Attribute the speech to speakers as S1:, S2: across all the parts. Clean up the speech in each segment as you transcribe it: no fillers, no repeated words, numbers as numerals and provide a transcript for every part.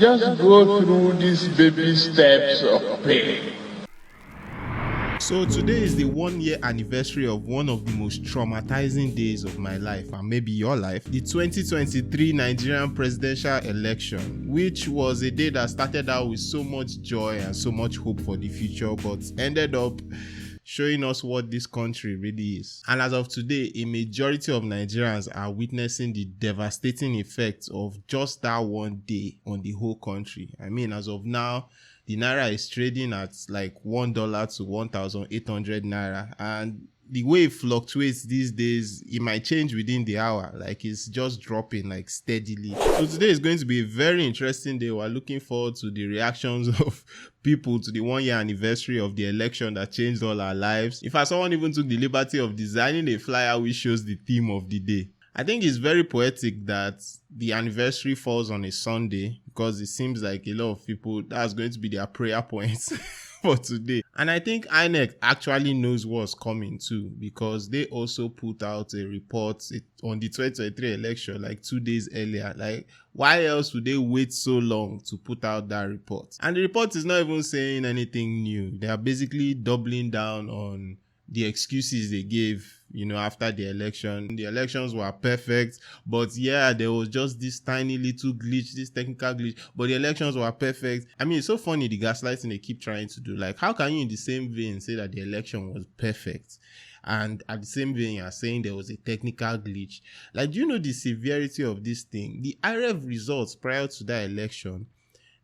S1: Just go through these baby steps of pain.
S2: So today is the 1-year anniversary of one of the most traumatizing days of my life, and maybe your life, the 2023 Nigerian presidential election, which was a day that started out with so much joy and so much hope for the future, but ended up showing us what this country really is. And as of today, a majority of Nigerians are witnessing the devastating effects of just that one day on the whole country. I mean, as of now, the naira is trading at like $1 to 1,800 naira, and the way it fluctuates these days, it might change within the hour. Like, it's just dropping like steadily. So today is going to be a very interesting day. We're looking forward to the reactions of people to the 1-year anniversary of the election that changed all our lives. In fact, someone even took the liberty of designing a flyer which shows the theme of the day. I think it's very poetic that the anniversary falls on a Sunday, because it seems like a lot of people, that's going to be their prayer points for today. And I think INEC actually knows what's coming too, because they also put out a report on the 2023 election like 2 days earlier. Like, why else would they wait so long to put out that report? And the report is not even saying anything new. They are basically doubling down on the excuses they gave, after the election. The elections were perfect, but yeah, there was just this tiny little glitch, this technical glitch, but the elections were perfect. I mean, it's so funny, the gaslighting they keep trying to do. Like, how can you in the same vein say that the election was perfect, and at the same vein you are saying there was a technical glitch? Like, do you know the severity of this thing? The IREV results prior to that election,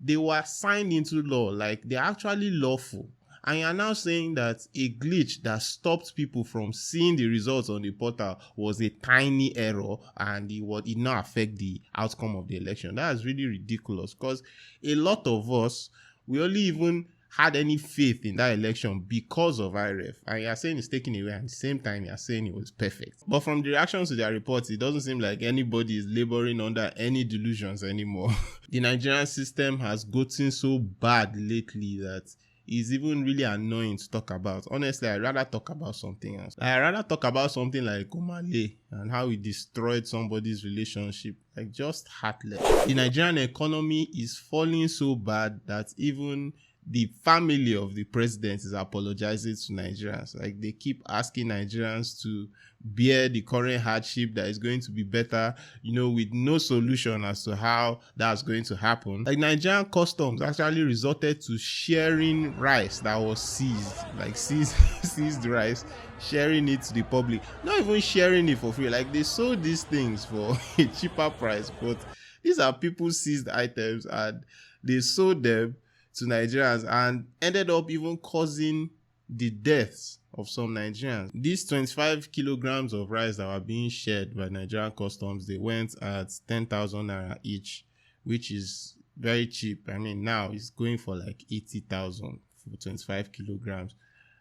S2: they were signed into law, like they're actually lawful. And you're now saying that a glitch that stopped people from seeing the results on the portal was a tiny error, and it did not affect the outcome of the election. That is really ridiculous, because a lot of us, we only even had any faith in that election because of IREF. And you're saying it's taken away, and at the same time you're saying it was perfect. But from the reactions to their reports, it doesn't seem like anybody is laboring under any delusions anymore. The Nigerian system has gotten so bad lately that is even really annoying to talk about. Honestly, I'd rather talk about something else. I'd rather talk about something like Omale and how it destroyed somebody's relationship. Like, just heartless. The Nigerian economy is falling so bad that even the family of the president is apologizing to Nigerians. Like, they keep asking Nigerians to bear the current hardship that is going to be better, with no solution as to how that's going to happen. Like, Nigerian Customs actually resorted to sharing rice that was seized, like seized rice, sharing it to the public. Not even sharing it for free. Like, they sold these things for a cheaper price, but these are people's seized items, and they sold them to Nigerians and ended up even causing the deaths of some Nigerians. These 25 kilograms of rice that were being shared by Nigerian Customs, they went at 10,000 naira each, which is very cheap. I mean, now it's going for like 80,000 for 25 kilograms.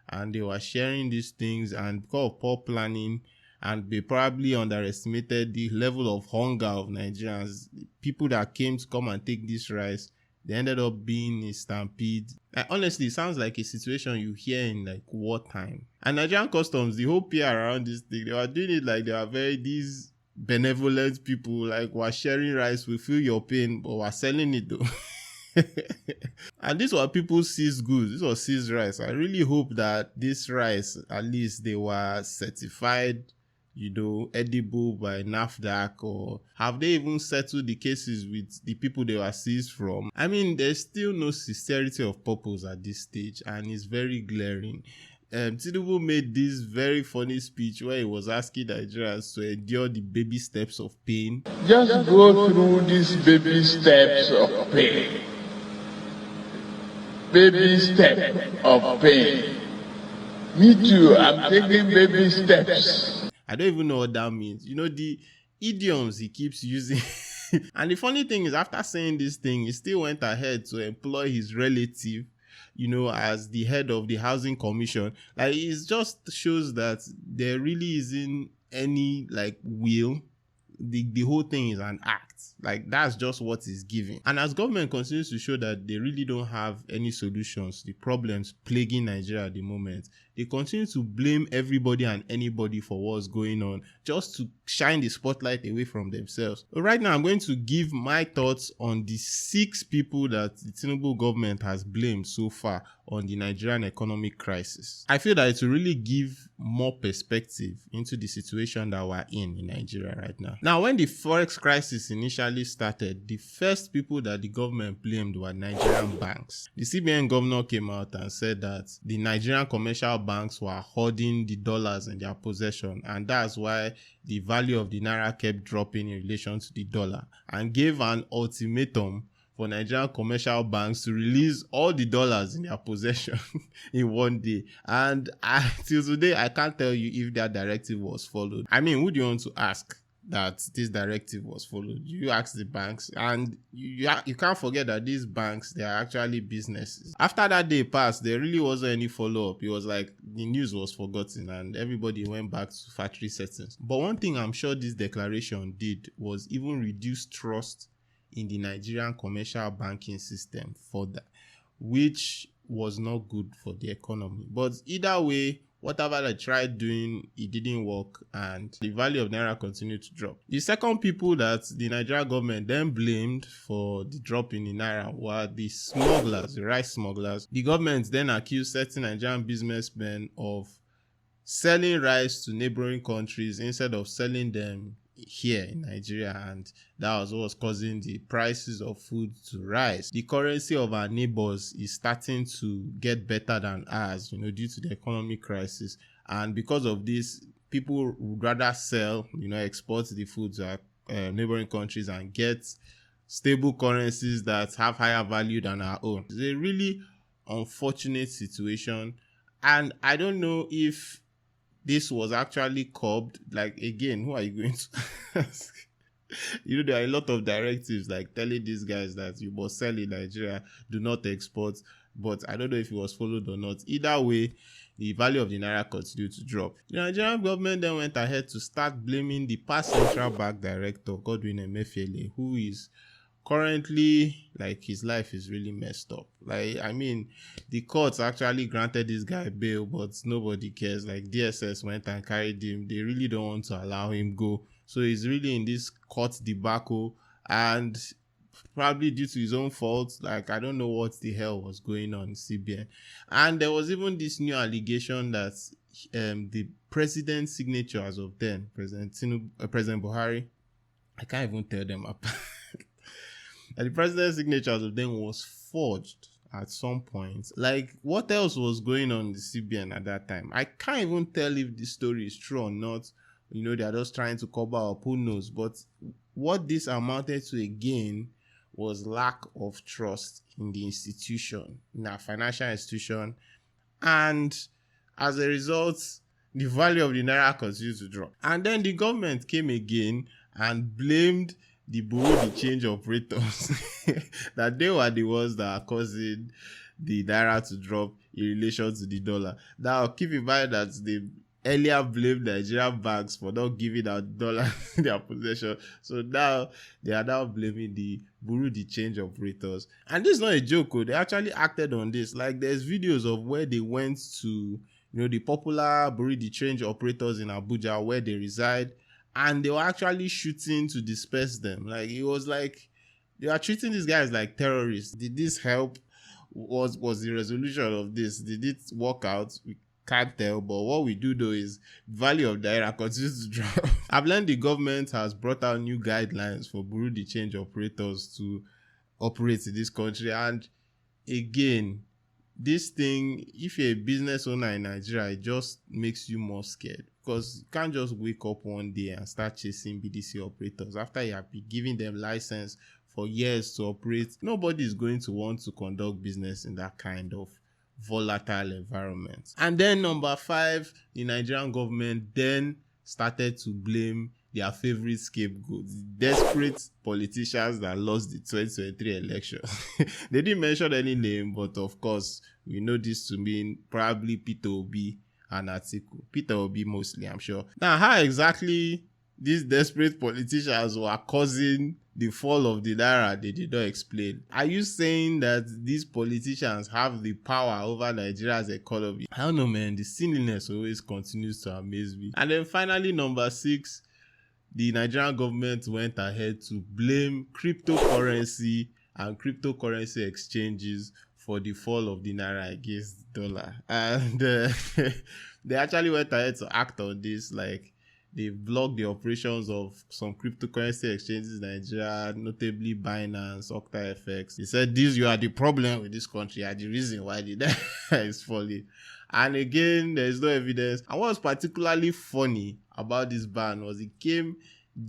S2: And they were sharing these things, and because of poor planning, and they probably underestimated the level of hunger of Nigerians. People that came to come and take this rice, they ended up being a stampede. Honestly, it sounds like a situation you hear in like wartime. And Nigerian Customs, the whole PR around this thing, they were doing it like they were these benevolent people, like, we're sharing rice, we feel your pain, but we're selling it though. And these were people seized goods. This was seized rice. I really hope that this rice, at least they were certified, edible by NAFDAC, or have they even settled the cases with the people they were seized from? I mean, there's still no sincerity of purpose at this stage, and it's very glaring. Tinubu made this very funny speech where he was asking Nigerians to endure the baby steps of pain.
S1: Just go through these baby steps of pain. Baby step of pain. Me too, I'm taking baby steps.
S2: I don't even know what that means. The idioms he keeps using. And the funny thing is, after saying this thing, he still went ahead to employ his relative, as the head of the Housing Commission. Like, it just shows that there really isn't any, like, will. The whole thing is an act. Like, that's just what is given. And as government continues to show that they really don't have any solutions to the problems plaguing Nigeria at the moment, they continue to blame everybody and anybody for what's going on, just to shine the spotlight away from themselves. But right now, I'm going to give my thoughts on the 6 people that the Tinubu government has blamed so far on the Nigerian economic crisis. I feel that it will really give more perspective into the situation that we're in Nigeria right now. Now, when the forex crisis initially started, the first people that the government blamed were Nigerian banks. The CBN governor came out and said that the Nigerian commercial banks were hoarding the dollars in their possession, and that's why the value of the naira kept dropping in relation to the dollar, and gave an ultimatum for Nigerian commercial banks to release all the dollars in their possession in one day. And till today, I can't tell you if that directive was followed. I mean, who do you want to ask that this directive was followed? You ask the banks, and you can't forget that these banks, they are actually businesses. After that day passed, there really wasn't any follow-up. It was like the news was forgotten and everybody went back to factory settings. But one thing I'm sure this declaration did was even reduce trust in the Nigerian commercial banking system further, which was not good for the economy. But either way, whatever they tried doing, it didn't work, and the value of naira continued to drop. The second people that the Nigerian government then blamed for the drop in the naira were the smugglers, the rice smugglers. The government then accused certain Nigerian businessmen of selling rice to neighboring countries instead of selling them here in Nigeria, and that was what was causing the prices of food to rise. The currency of our neighbors is starting to get better than ours, due to the economic crisis, and because of this, people would rather sell, export the food to our neighboring countries and get stable currencies that have higher value than our own. It's a really unfortunate situation, and I don't know if this was actually curbed. Like, again, who are you going to ask? There are a lot of directives like telling these guys that you must sell in Nigeria, do not export. But I don't know if it was followed or not. Either way, the value of the naira continued to drop. The Nigerian government then went ahead to start blaming the past central bank director, Godwin Emefiele, who is currently, his life is really messed up. The courts actually granted this guy bail, but nobody cares. DSS went and carried him. They really don't want to allow him go. So he's really in this court debacle, and probably due to his own fault. I don't know what the hell was going on in CBN. And there was even this new allegation that the president's signature as of then, President Buhari, I can't even tell them apart. The president's signature as of then was forged at some point. What else was going on in the CBN at that time? I can't even tell if this story is true or not. They're just trying to cover up, who knows. But what this amounted to again was lack of trust in the institution, in our financial institution. And as a result, the value of the naira continued to drop. And then the government came again and blamed the Bureau de Change Operators that they were the ones that are causing the naira to drop in relation to the dollar. Now, keep in mind that they earlier blamed Nigerian banks for not giving out dollars in their possession. So now they are now blaming the Bureau de Change Operators. And this is not a joke. They actually acted on this. There's videos of where they went to, the popular Bureau de Change Operators in Abuja, where they reside, and they were actually shooting to disperse them. It was like they are treating these guys like terrorists. Did this help? Was the resolution of this? Did it work out? We can't tell. But what we do though is value of naira continues to drop. I've learned the government has brought out new guidelines for Bureau de Change Operators to operate in this country. And again, this thing, if you're a business owner in Nigeria, it just makes you more scared, because you can't just wake up one day and start chasing BDC operators after you have been giving them license for years to operate. Nobody is going to want to conduct business in that kind of volatile environment. And then number 5, the Nigerian government then started to blame their favorite scapegoats, desperate politicians that lost the 2023 election. They didn't mention any name, but of course, we know this to mean probably Peter Obi and Atiku. Peter Obi mostly, I'm sure. Now, how exactly these desperate politicians were causing the fall of the naira, they did not explain. Are you saying that these politicians have the power over Nigeria's economy? I don't know, man. The silliness always continues to amaze me. And then finally, number 6, the Nigerian government went ahead to blame cryptocurrency and cryptocurrency exchanges for the fall of the naira against the dollar. And they actually went ahead to act on this. Like, they blocked the operations of some cryptocurrency exchanges in Nigeria, notably Binance, OctaFX. They said, you are the problem with this country, you are the reason why the naira is falling. And again, there is no evidence. And what was particularly funny about this ban was it came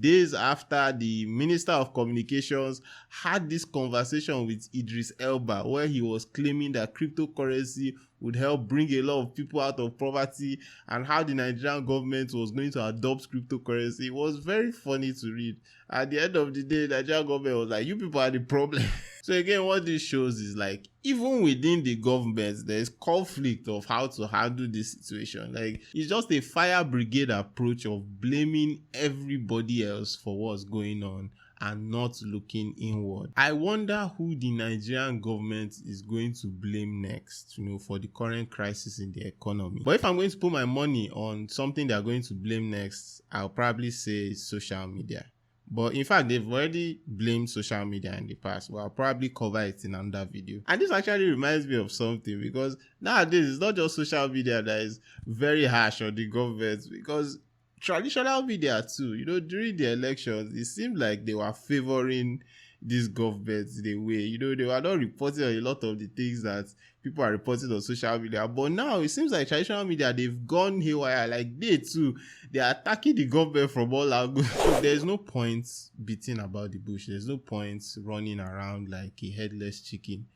S2: days after the Minister of Communications had this conversation with Idris Elba, where he was claiming that cryptocurrency would help bring a lot of people out of poverty and how the Nigerian government was going to adopt cryptocurrency. It was very funny to read. At the end of the day, the Nigerian government was like, you people are the problem. So again, what this shows is like, even within the government, there's conflict of how to handle this situation. Like, it's just a fire brigade approach of blaming everybody else for what's going on and not looking inward. I wonder who the Nigerian government is going to blame next, for the current crisis in the economy. But if I'm going to put my money on something they're going to blame next, I'll probably say social media. But in fact, they've already blamed social media in the past. Well, I'll probably cover it in another video. And this actually reminds me of something, because nowadays it's not just social media that is very harsh on the government, because traditional media too, during the elections, it seemed like they were favoring this government in a way. They were not reporting on a lot of the things that people are reporting on social media. But now it seems like traditional media, they've gone haywire. Like, they too, they are attacking the government from all angles. So there's no point beating about the bush. There's no point running around like a headless chicken.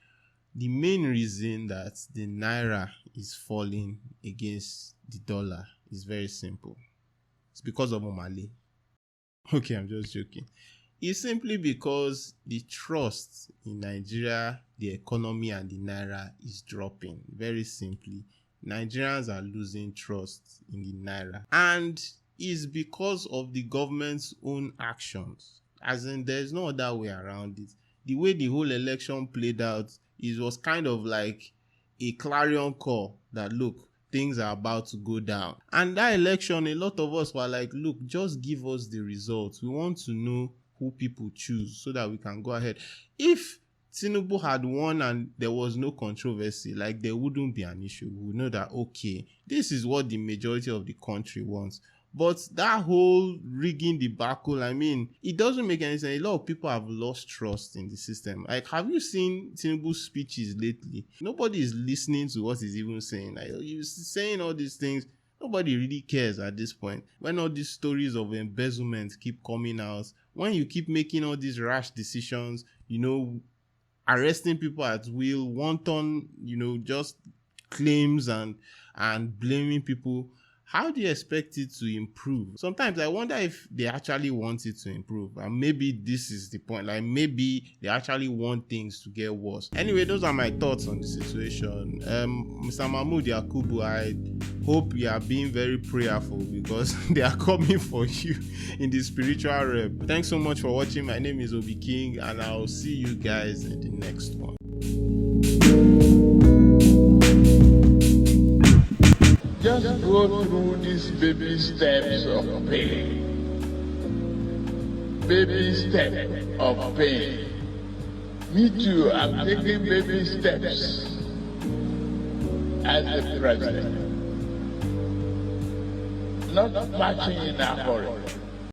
S2: The main reason that the naira is falling against the dollar is very simple. It's because of Omale. Okay, I'm just joking. It's simply because the trust in Nigeria, the economy, and the naira is dropping. Very simply, Nigerians are losing trust in the naira. And it's because of the government's own actions. As in, there's no other way around it. The way the whole election played out, it was kind of like a clarion call that, look, things are about to go down. And that election, a lot of us were like, look, just give us the results. We want to know who people choose so that we can go ahead. If Tinubu had won and there was no controversy, like, there wouldn't be an issue. We would know that, okay, this is what the majority of the country wants. But that whole rigging debacle, I mean, it doesn't make any sense. A lot of people have lost trust in the system. Like, have you seen Tinubu's speeches lately? Nobody is listening to what he's even saying. Like, he's saying all these things. Nobody really cares at this point. When all these stories of embezzlement keep coming out, when you keep making all these rash decisions, arresting people at will, wanton, just claims and blaming people, how do you expect it to improve? Sometimes I wonder if they actually want it to improve. And maybe this is the point. Like, maybe they actually want things to get worse. Anyway, those are my thoughts on the situation. Mr. Mahmoud Yakubu, I hope you are being very prayerful, because they are coming for you in the spiritual realm. Thanks so much for watching. My name is Obi King, and I'll see you guys in the next one.
S1: Just go through these baby steps of pain. Baby step of pain. Me too, I'm taking baby steps as the president. Not marching in a hurry.